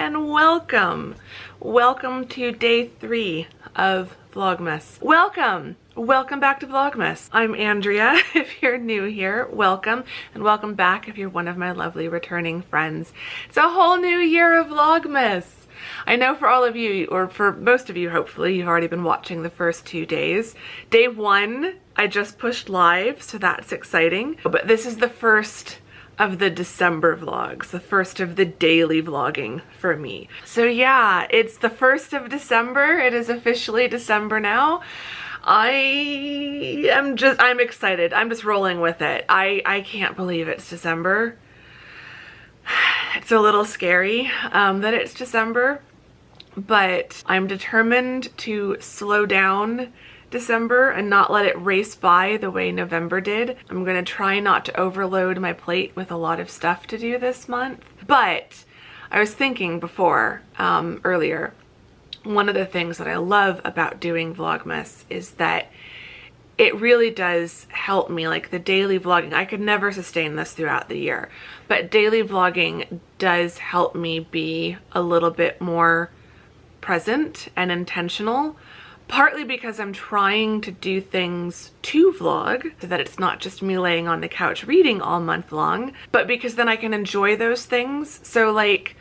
and welcome. Welcome to day 3 of Vlogmas. Welcome back to Vlogmas. I'm Andrea. If you're new here, welcome, and welcome back if you're one of my lovely returning friends. It's a whole new year of Vlogmas. I know for all of you, or for most of you hopefully, you've already been watching the first 2 days. Day 1, I just pushed live, so that's exciting. But this is the first of the December vlogs, the first of the daily vlogging for me. So yeah, it's the 1st of December. It is officially December now. I'm excited. I'm just rolling with it. I can't believe it's December. It's a little scary that it's December, but I'm determined to slow down December and not let it race by the way November did. I'm gonna try not to overload my plate with a lot of stuff to do this month. But I was thinking before, earlier, one of the things that I love about doing Vlogmas is that it really does help me, like the daily vlogging. I could never sustain this throughout the year, but daily vlogging does help me be a little bit more present and intentional. Partly because I'm trying to do things to vlog so that it's not just me laying on the couch reading all month long, but because then I can enjoy those things. So like,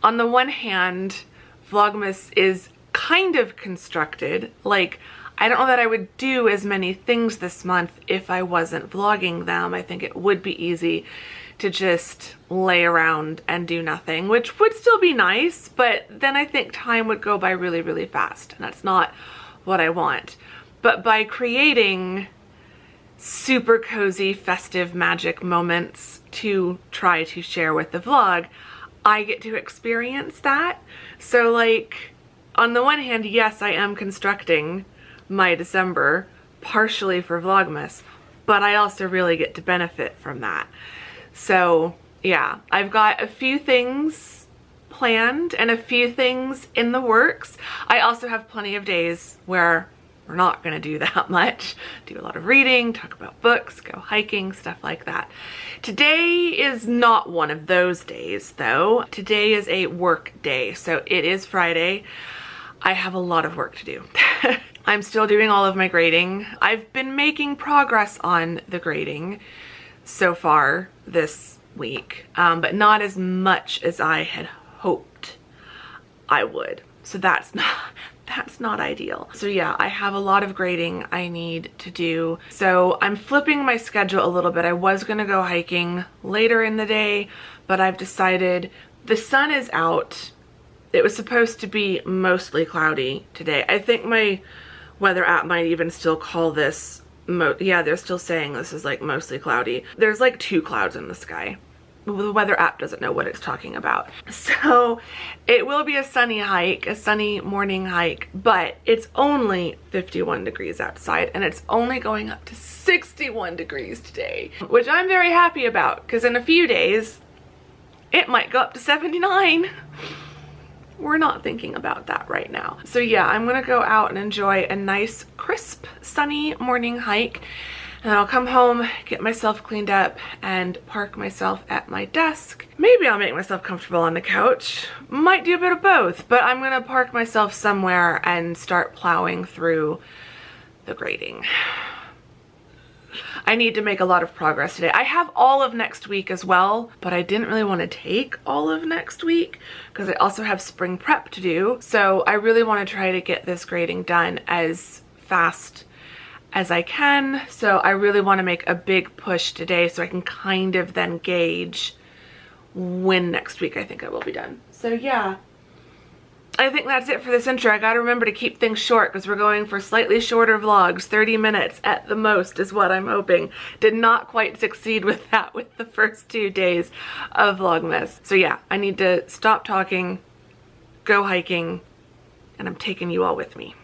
on the one hand, Vlogmas is kind of constructed. Like, I don't know that I would do as many things this month if I wasn't vlogging them. I think it would be easy to just lay around and do nothing, which would still be nice, but then I think time would go by really, really fast, and that's not what I want. But by creating super cozy, festive, magic moments to try to share with the vlog, I get to experience that. So like, on the one hand, yes, I am constructing my December partially for Vlogmas, but I also really get to benefit from that. So yeah, I've got a few things planned and a few things in the works. I also have plenty of days where we're not gonna do that much. Do a lot of reading, talk about books, go hiking, stuff like that. Today is not one of those days though. Today is a work day, so it is Friday. I have a lot of work to do. I'm still doing all of my grading. I've been making progress on the grading so far this week, but not as much as I had hoped I would. So that's not ideal. So yeah, I have a lot of grading I need to do. So I'm flipping my schedule a little bit. I was gonna go hiking later in the day, but I've decided the sun is out. It was supposed to be mostly cloudy today. I think my weather app might even still call this, yeah, they're still saying this is like mostly cloudy. There's like 2 clouds in the sky. The weather app doesn't know what it's talking about. So it will be a sunny hike, a sunny morning hike, but it's only 51 degrees outside and it's only going up to 61 degrees today, which I'm very happy about because in a few days it might go up to 79. We're not thinking about that right now. So yeah, I'm gonna go out and enjoy a nice, crisp, sunny morning hike. And I'll come home, get myself cleaned up, and park myself at my desk. Maybe I'll make myself comfortable on the couch. Might do a bit of both, but I'm gonna park myself somewhere and start plowing through the grading. I need to make a lot of progress today. I have all of next week as well, but I didn't really want to take all of next week because I also have spring prep to do. So I really want to try to get this grading done as fast as I can. So I really want to make a big push today so I can kind of then gauge when next week I think I will be done. So yeah, I think that's it for this intro. I gotta remember to keep things short because we're going for slightly shorter vlogs. 30 minutes at the most is what I'm hoping. Did not quite succeed with that with the first 2 days of Vlogmas. So yeah, I need to stop talking, go hiking, and I'm taking you all with me.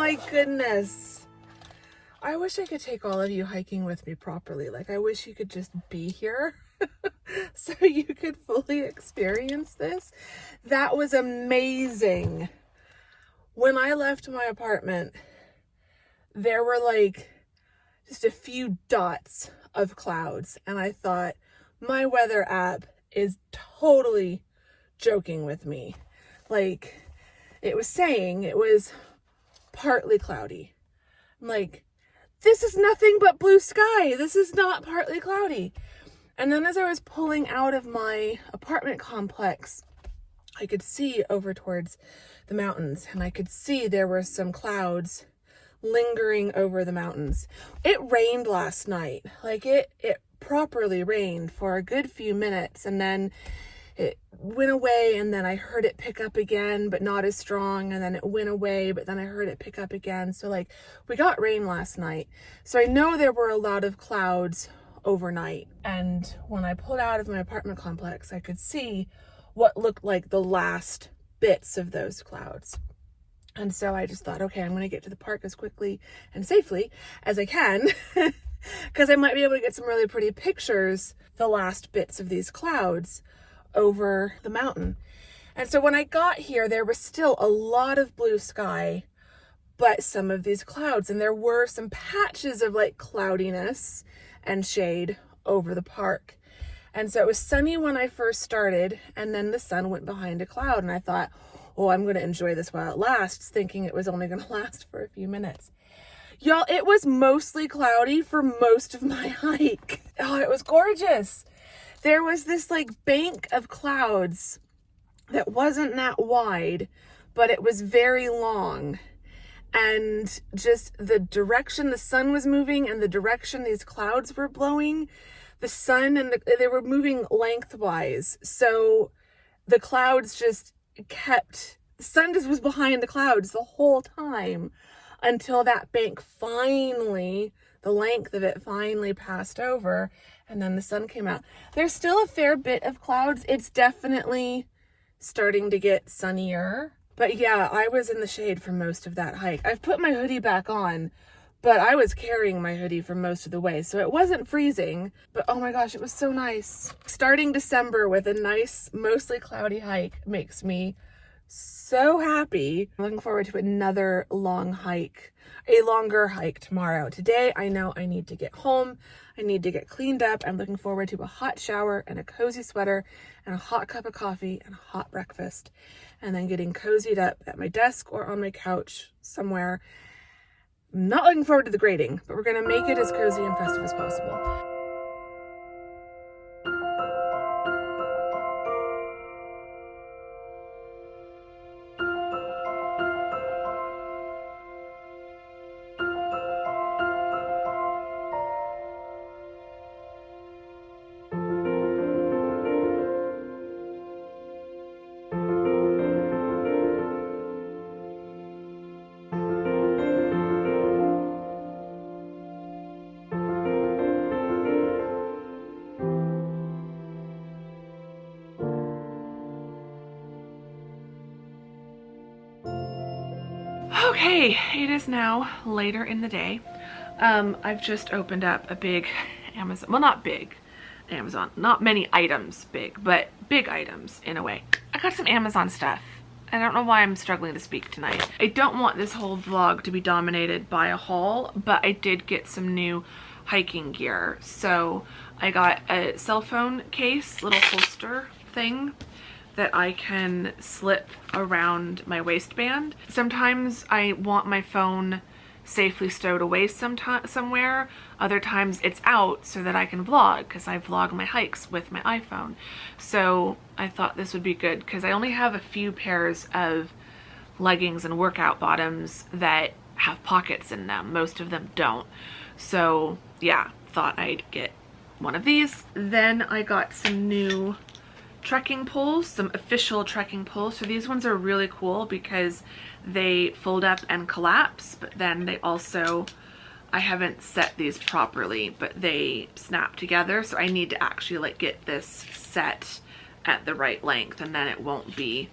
my goodness. I wish I could take all of you hiking with me properly. Like, I wish you could just be here so you could fully experience this. That was amazing. When I left my apartment, there were like just a few dots of clouds, and I thought, my weather app is totally joking with me. Like, it was saying it was partly cloudy. I'm like, this is nothing but blue sky. This is not partly cloudy. And then as I was pulling out of my apartment complex, I could see over towards the mountains, and I could see there were some clouds lingering over the mountains. It rained last night. Like, it properly rained for a good few minutes, and then it went away, and then I heard it pick up again, but not as strong, and then it went away, but then I heard it pick up again. So like, we got rain last night. So I know there were a lot of clouds overnight, and when I pulled out of my apartment complex, I could see what looked like the last bits of those clouds. And so I just thought, okay, I'm going to get to the park as quickly and safely as I can because I might be able to get some really pretty pictures, the last bits of these clouds over the mountain. And so when I got here, there was still a lot of blue sky, but some of these clouds, and there were some patches of like cloudiness and shade over the park. And so it was sunny when I first started, and then the sun went behind a cloud, and I thought, oh, I'm going to enjoy this while it lasts, thinking it was only going to last for a few minutes. Y'all, it was mostly cloudy for most of my hike. Oh, it was gorgeous. There was this like bank of clouds that wasn't that wide, but it was very long. And just the direction the sun was moving and the direction these clouds were blowing, the sun and they were moving lengthwise. So the clouds just the sun just was behind the clouds the whole time until that bank finally, the length of it finally passed over, and then the sun came out. There's still a fair bit of clouds. It's definitely starting to get sunnier. But yeah, I was in the shade for most of that hike. I've put my hoodie back on, but I was carrying my hoodie for most of the way, so it wasn't freezing, but oh my gosh, it was so nice. Starting December with a nice, mostly cloudy hike makes me so happy. I'm looking forward to another long hike, a longer hike tomorrow. Today, I know I need to get home. I need to get cleaned up. I'm looking forward to a hot shower and a cozy sweater and a hot cup of coffee and a hot breakfast, and then getting cozied up at my desk or on my couch somewhere. I'm not looking forward to the grading, but we're gonna make it as cozy and festive as possible. Okay, it is now later in the day. I've just opened up a big Amazon, well, not big Amazon, not many items big, but big items in a way. I got some Amazon stuff. I don't know why I'm struggling to speak tonight. I don't want this whole vlog to be dominated by a haul, but I did get some new hiking gear. So I got a cell phone case, little holster thing that I can slip around my waistband. Sometimes I want my phone safely stowed away somewhere. Other times it's out so that I can vlog, because I vlog my hikes with my iPhone. So I thought this would be good because I only have a few pairs of leggings and workout bottoms that have pockets in them. Most of them don't. So yeah, thought I'd get one of these. Then I got some new trekking poles, some official trekking poles. So these ones are really cool because they fold up and collapse, but then they also, I haven't set these properly, but they snap together. So I need to actually like get this set at the right length, and then it won't be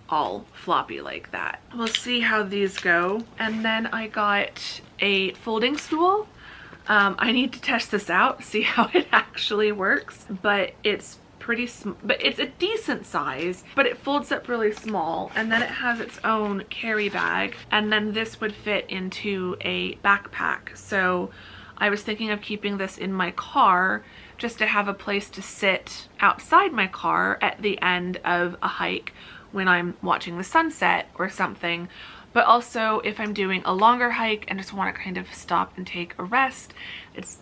all floppy like that. We'll see how these go. And then I got a folding stool. I need to test this out, see how it actually works, but it's pretty but it's a decent size, but it folds up really small, and then it has its own carry bag, and then this would fit into a backpack. So I was thinking of keeping this in my car just to have a place to sit outside my car at the end of a hike when I'm watching the sunset or something. But also if I'm doing a longer hike and just want to kind of stop and take a rest,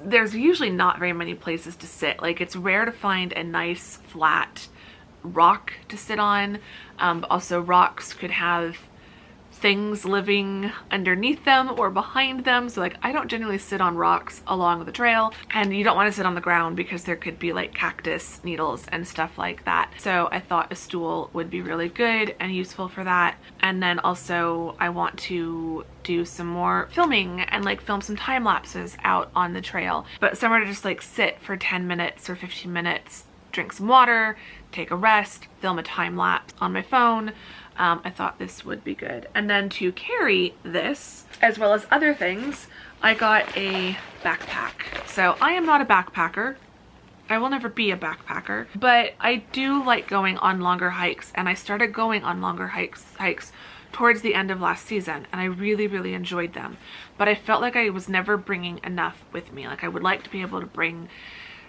there's usually not very many places to sit. Like, it's rare to find a nice flat rock to sit on. But also rocks could have things living underneath them or behind them. So like, I don't generally sit on rocks along the trail, and you don't want to sit on the ground because there could be like cactus needles and stuff like that. So I thought a stool would be really good and useful for that. And then also I want to do some more filming and like film some time lapses out on the trail, but somewhere to just like sit for 10 minutes or 15 minutes, drink some water, take a rest, film a time lapse on my phone. I thought this would be good. And then to carry this, as well as other things, I got a backpack. So I am not a backpacker. I will never be a backpacker, but I do like going on longer hikes, and I started going on longer hikes towards the end of last season, and I really, really enjoyed them. But I felt like I was never bringing enough with me. Like, I would like to be able to bring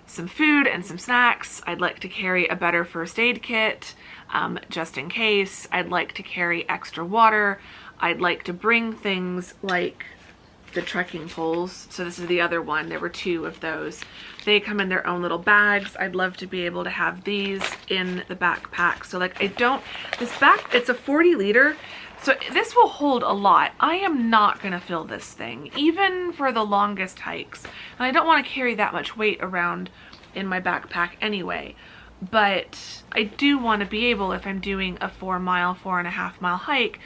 some food and some snacks. I'd like to carry a better first aid kit, just in case. I'd like to carry extra water. I'd like to bring things like the trekking poles. So this is the other one. There were 2 of those. They come in their own little bags. I'd love to be able to have these in the backpack. So like, it's a 40 liter. So this will hold a lot. I am not gonna fill this thing, even for the longest hikes. And I don't wanna carry that much weight around in my backpack anyway. But I do wanna be able, if I'm doing a 4.5 mile hike,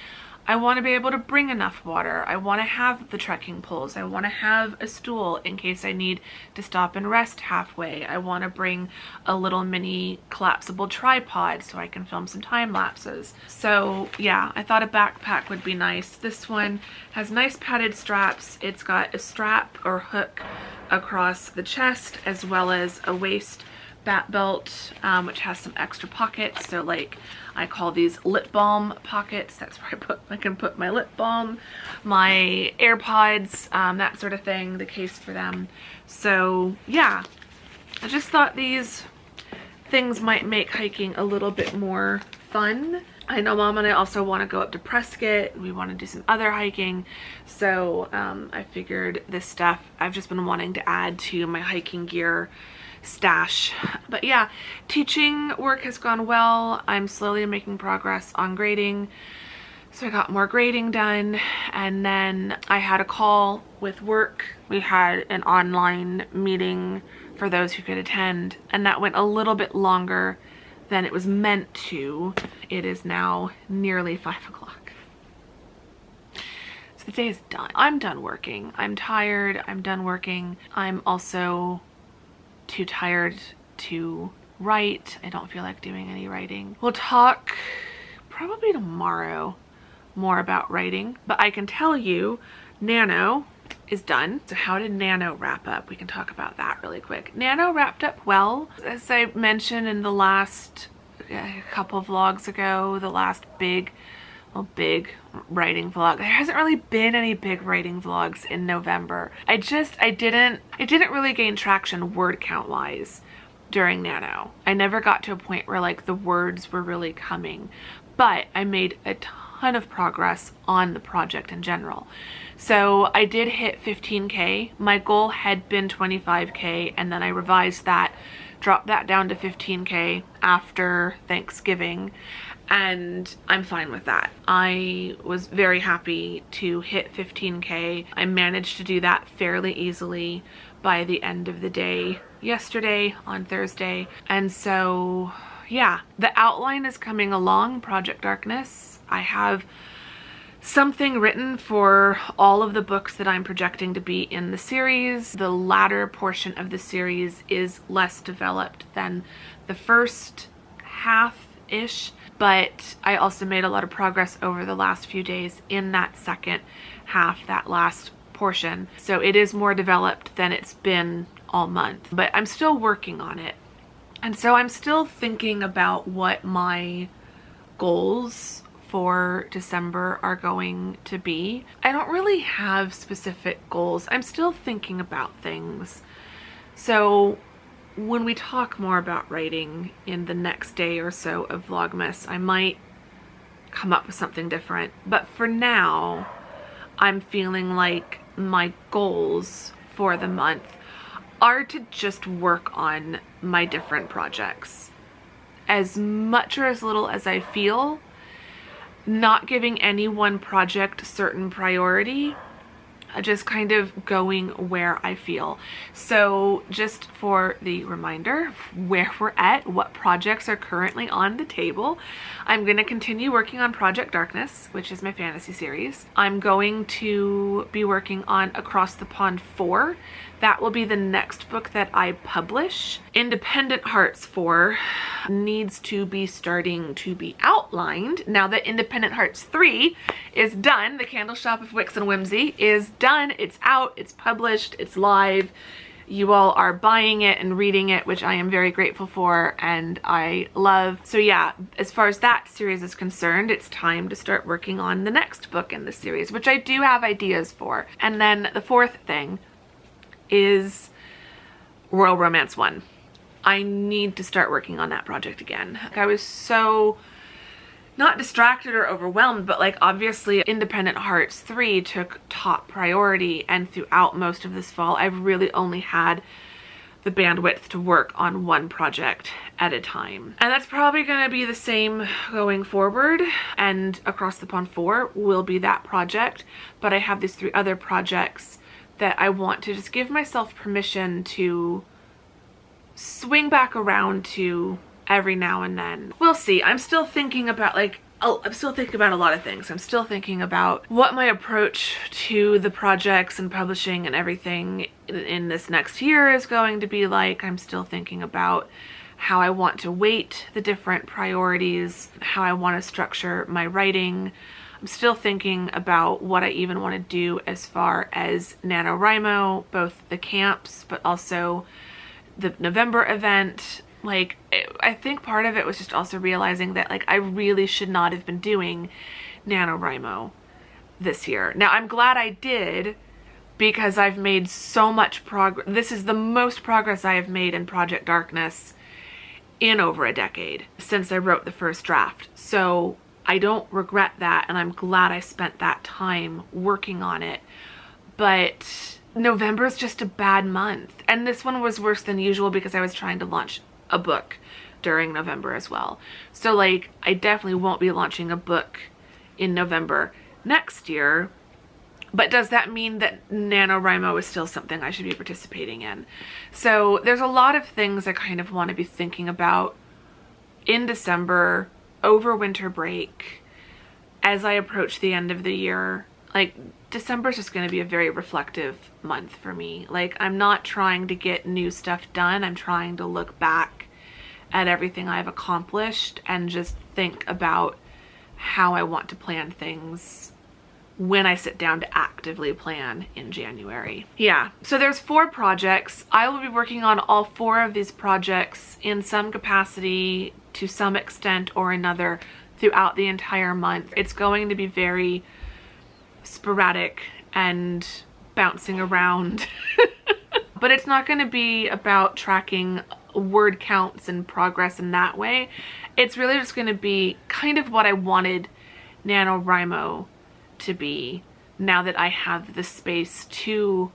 I want to be able to bring enough water. I want to have the trekking poles. I want to have a stool in case I need to stop and rest halfway. I want to bring a little mini collapsible tripod so I can film some time lapses. So yeah, I thought a backpack would be nice. This one has nice padded straps. It's got a strap or hook across the chest, as well as a waist bat belt, which has some extra pockets. So like, I call these lip balm pockets. That's where I can put my lip balm, my AirPods, that sort of thing, the case for them. So yeah, I just thought these things might make hiking a little bit more fun. I know Mom and I also want to go up to Prescott. We want to do some other hiking. So I figured this stuff I've just been wanting to add to my hiking gear stash. But yeah, teaching work has gone well. I'm slowly making progress on grading. So I got more grading done, and then I had a call with work. We had an online meeting for those who could attend, and that went a little bit longer than it was meant to. It is now nearly 5 o'clock. So the day is done. I'm done working. I'm tired. I'm done working. I'm also too tired to write. I don't feel like doing any writing. We'll talk probably tomorrow more about writing, but I can tell you Nano is done. So how did Nano wrap up? We can talk about that really quick. Nano wrapped up well. As I mentioned in the last couple vlogs ago, the last big writing vlog. There hasn't really been any big writing vlogs in November. It didn't really gain traction word count wise during Nano. I never got to a point where like the words were really coming, but I made a ton of progress on the project in general. So I did hit 15K. My goal had been 25K, and then I revised that, dropped that down to 15K after Thanksgiving. And I'm fine with that. I was very happy to hit 15K. I managed to do that fairly easily by the end of the day yesterday on Thursday. And so yeah, the outline is coming along, Project Darkness. I have something written for all of the books that I'm projecting to be in the series. The latter portion of the series is less developed than the first half half-ish, but I also made a lot of progress over the last few days in that second half, that last portion. So it is more developed than it's been all month, but I'm still working on it. And so I'm still thinking about what my goals for December are going to be. I don't really have specific goals. I'm still thinking about things. So when we talk more about writing in the next day or so of Vlogmas, I might come up with something different. But for now, I'm feeling like my goals for the month are to just work on my different projects. As much or as little as I feel, not giving any one project certain priority, just kind of going where I feel. So just for the reminder where we're at, what projects are currently on the table, I'm going to continue working on Project Darkness, which is my fantasy series. I'm going to be working on Across the Pond 4. That will be the next book that I publish. Independent Hearts 4 needs to be starting to be outlined now that Independent Hearts 3 is done. The Candle Shop of Wicks and Whimsy is done. It's out, it's published, it's live. You all are buying it and reading it, which I am very grateful for and I love. So yeah, as far as that series is concerned, it's time to start working on the next book in the series, which I do have ideas for. And then the fourth thing is Royal Romance 1. I need to start working on that project again. I was so not distracted or overwhelmed, but like obviously Independent Hearts 3 took top priority, and throughout most of this fall I've really only had the bandwidth to work on one project at a time. And that's probably going to be the same going forward, and Across the Pond 4 will be that project, but I have these 3 other projects that I want to just give myself permission to swing back around to every now and then. We'll see. I'm still thinking about I'm still thinking about a lot of things. I'm still thinking about what my approach to the projects and publishing and everything in this next year is going to be like. I'm still thinking about how I want to weight the different priorities, how I want to structure my writing. I'm still thinking about what I even want to do as far as NaNoWriMo, both the camps, but also the November event. Like, I think part of it was just also realizing that like I really should not have been doing NaNoWriMo this year. Now, I'm glad I did because I've made so much progress. This is the most progress I have made in Project Darkness in over a decade since I wrote the first draft. So I don't regret that, and I'm glad I spent that time working on it. But November is just a bad month, and this one was worse than usual because I was trying to launch a book during November as well. So like I definitely won't be launching a book in November next year, but does that mean that NaNoWriMo is still something I should be participating in? So there's a lot of things I kind of want to be thinking about in December, over winter break, as I approach the end of the year. Like, December is just going to be a very reflective month for me. Like, I'm not trying to get new stuff done. I'm trying to look back at everything I've accomplished and just think about how I want to plan things when I sit down to actively plan in January. Yeah, so there's 4 projects. I will be working on all 4 of these projects in some capacity, to some extent or another, throughout the entire month. It's going to be very sporadic and bouncing around. But it's not going to be about tracking word counts and progress in that way. It's really just going to be kind of what I wanted NaNoWriMo to be now that I have the space to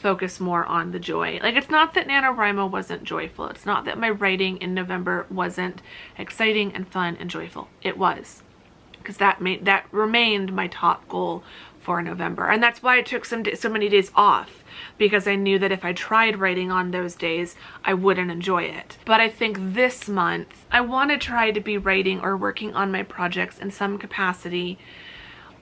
focus more on the joy. Like, it's not that NaNoWriMo wasn't joyful. It's not that my writing in November wasn't exciting and fun and joyful. It was, because that remained my top goal for November. And that's why I took so many days off, because I knew that if I tried writing on those days, I wouldn't enjoy it. But I think this month, I want to try to be writing or working on my projects in some capacity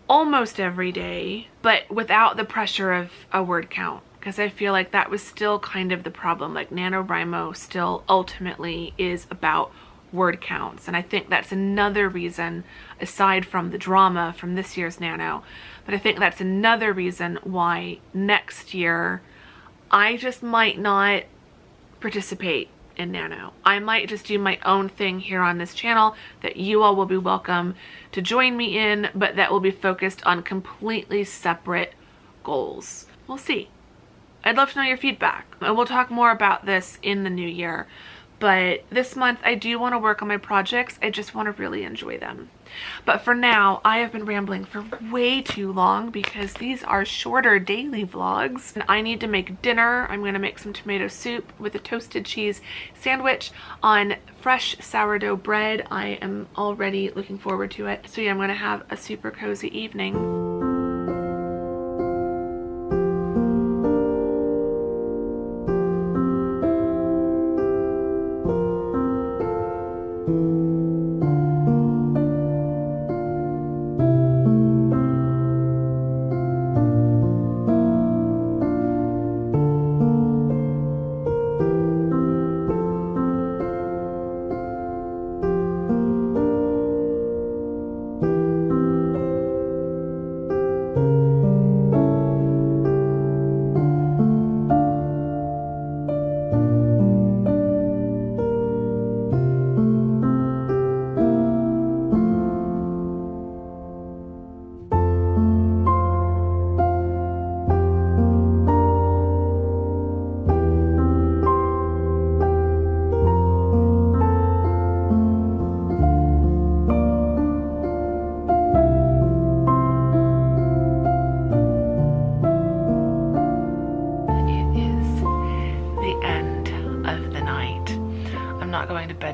almost every day, but without the pressure of a word count. Because I feel like that was still kind of the problem. Like, NaNoWriMo still ultimately is about word counts. And I think that's another reason, aside from the drama from this year's Nano, but I think that's another reason why next year I just might not participate in Nano. I might just do my own thing here on this channel that you all will be welcome to join me in, but that will be focused on completely separate goals. We'll see. I'd love to know your feedback, and we'll talk more about this in the new year. But this month I do want to work on my projects. I just want to really enjoy them. But for now, I have been rambling for way too long because these are shorter daily vlogs. And I need to make dinner. I'm going to make some tomato soup with a toasted cheese sandwich on fresh sourdough bread. I am already looking forward to it. So yeah, I'm going to have a super cozy evening.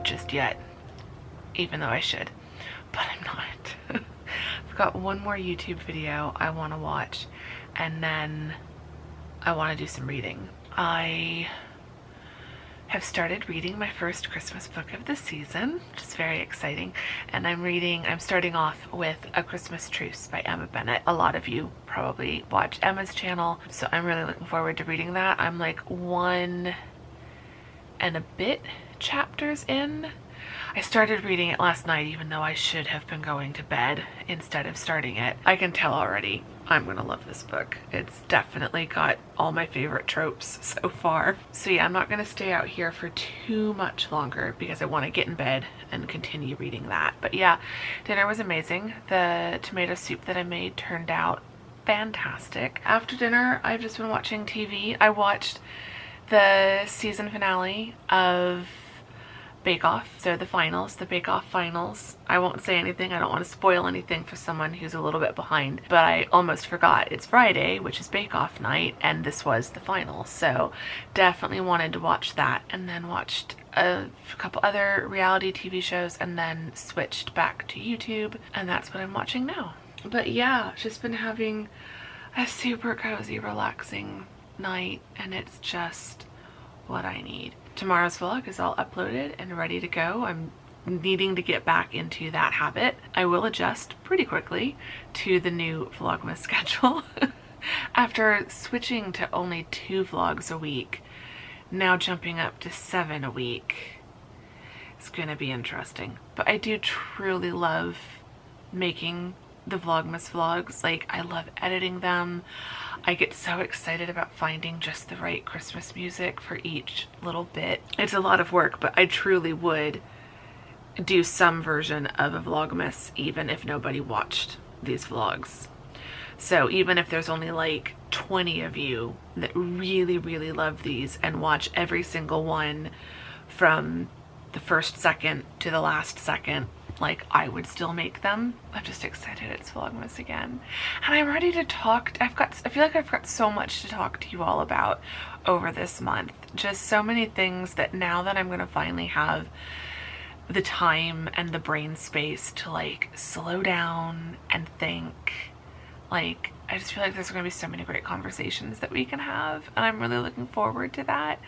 Just yet, even though I should, but I'm not. I've got one more YouTube video I want to watch, and then I want to do some reading. I have started reading my first Christmas book of the season, which is very exciting, and I'm starting off with A Christmas Truce by Emma Bennett. A lot of you probably watch Emma's channel, so I'm really looking forward to reading that. I'm like 1 and a bit chapters in. I started reading it last night, even though I should have been going to bed instead of starting it. I can tell already I'm gonna love this book. It's definitely got all my favorite tropes so far. So yeah, I'm not gonna stay out here for too much longer because I want to get in bed and continue reading that. But yeah, dinner was amazing. The tomato soup that I made turned out fantastic. After dinner, I've just been watching TV. I watched the season finale of Bake Off, so the Bake Off finals. I won't say anything, I don't want to spoil anything for someone who's a little bit behind, but I almost forgot it's Friday, which is Bake Off night, and this was the final, so definitely wanted to watch that, and then watched a couple other reality TV shows, and then switched back to YouTube, and that's what I'm watching now. But yeah, just been having a super cozy, relaxing night, and it's just what I need. Tomorrow's vlog is all uploaded and ready to go. I'm needing to get back into that habit. I will adjust pretty quickly to the new Vlogmas schedule. After switching to only 2 vlogs a week, now jumping up to 7 a week. It's gonna be interesting. But I do truly love making the Vlogmas vlogs. Like, I love editing them. I get so excited about finding just the right Christmas music for each little bit. It's a lot of work, but I truly would do some version of a Vlogmas even if nobody watched these vlogs. So even if there's only like 20 of you that really, really love these and watch every single one from the first second to the last second, like, I would still make them. I'm just excited it's Vlogmas again. And I'm ready to talk. I feel like I've got so much to talk to you all about over this month. Just so many things that now that I'm gonna finally have the time and the brain space to like slow down and think, like, I just feel like there's going to be so many great conversations that we can have, and I'm really looking forward to that.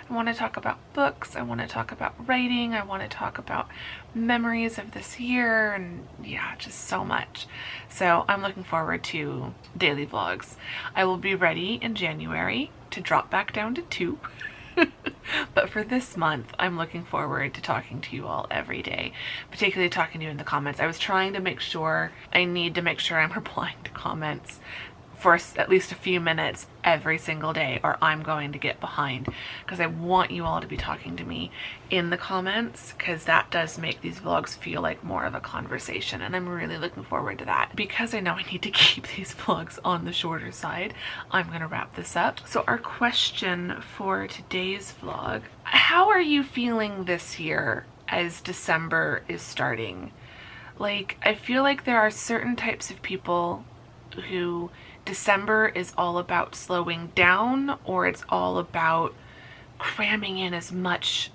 I want to talk about books, I want to talk about writing, I want to talk about memories of this year, and yeah, just so much. So I'm looking forward to daily vlogs. I will be ready in January to drop back down to 2. But for this month, I'm looking forward to talking to you all every day, particularly talking to you in the comments. I was trying to make sure, I need to make sure I'm replying to comments for at least a few minutes every single day, or I'm going to get behind, because I want you all to be talking to me in the comments, because that does make these vlogs feel like more of a conversation, and I'm really looking forward to that. Because I know I need to keep these vlogs on the shorter side, I'm gonna wrap this up. So our question for today's vlog: how are you feeling this year as December is starting? Like, I feel like there are certain types of people who December is all about slowing down, or it's all about cramming in as much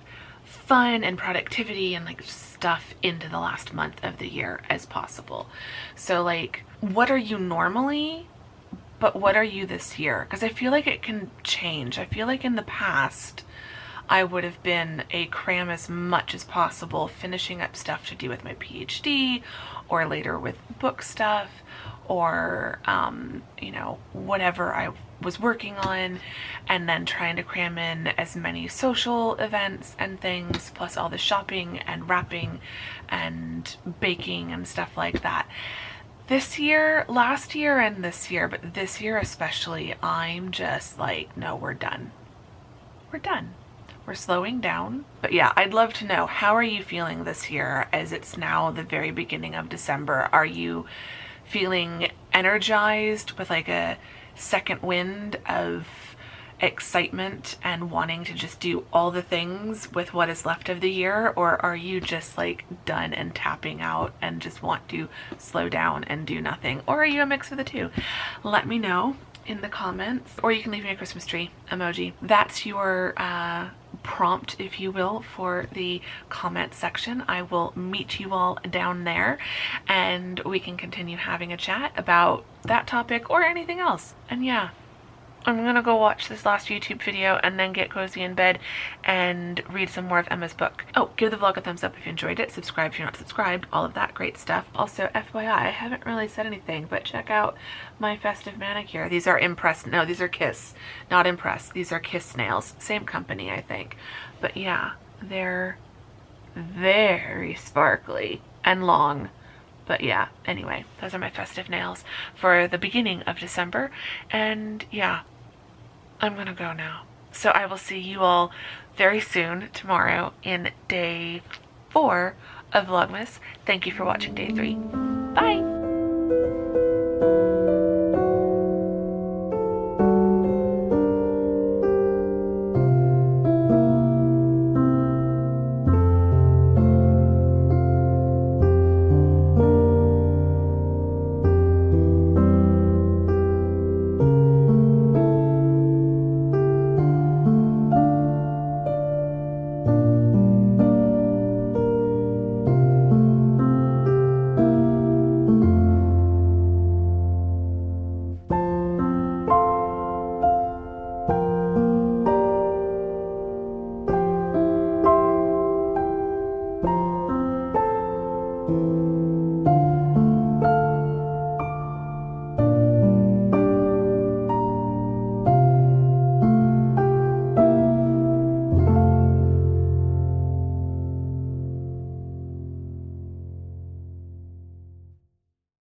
fun and productivity and like stuff into the last month of the year as possible. So like, what are you normally, but what are you this year? Because I feel like it can change. I feel like in the past I would have been a cram as much as possible, finishing up stuff to do with my PhD, or later with book stuff, or you know, whatever I was working on, and then trying to cram in as many social events and things, plus all the shopping and wrapping and baking and stuff like that. This year, last year and this year, but this year especially, I'm just like, no, we're done. We're done. We're slowing down. But yeah, I'd love to know, how are you feeling this year as it's now the very beginning of December? Are you feeling energized with like a second wind of excitement and wanting to just do all the things with what is left of the year? Or are you just like done and tapping out and just want to slow down and do nothing? Or are you a mix of the two? Let me know in the comments, or you can leave me a Christmas tree emoji. That's your prompt, if you will, for the comment section. I will meet you all down there, and we can continue having a chat about that topic or anything else. And yeah, I'm gonna go watch this last YouTube video and then get cozy in bed and read some more of Emma's book. Oh, give the vlog a thumbs up if you enjoyed it, subscribe if you're not subscribed, all of that great stuff. Also, FYI, I haven't really said anything, but check out my festive manicure. These are these are Kiss, not Impress. These are Kiss nails. Same company, I think. But yeah, they're very sparkly and long. But yeah, anyway, those are my festive nails for the beginning of December. And yeah, I'm gonna go now. So I will see you all very soon tomorrow in day 4 of Vlogmas. Thank you for watching day 3. Bye!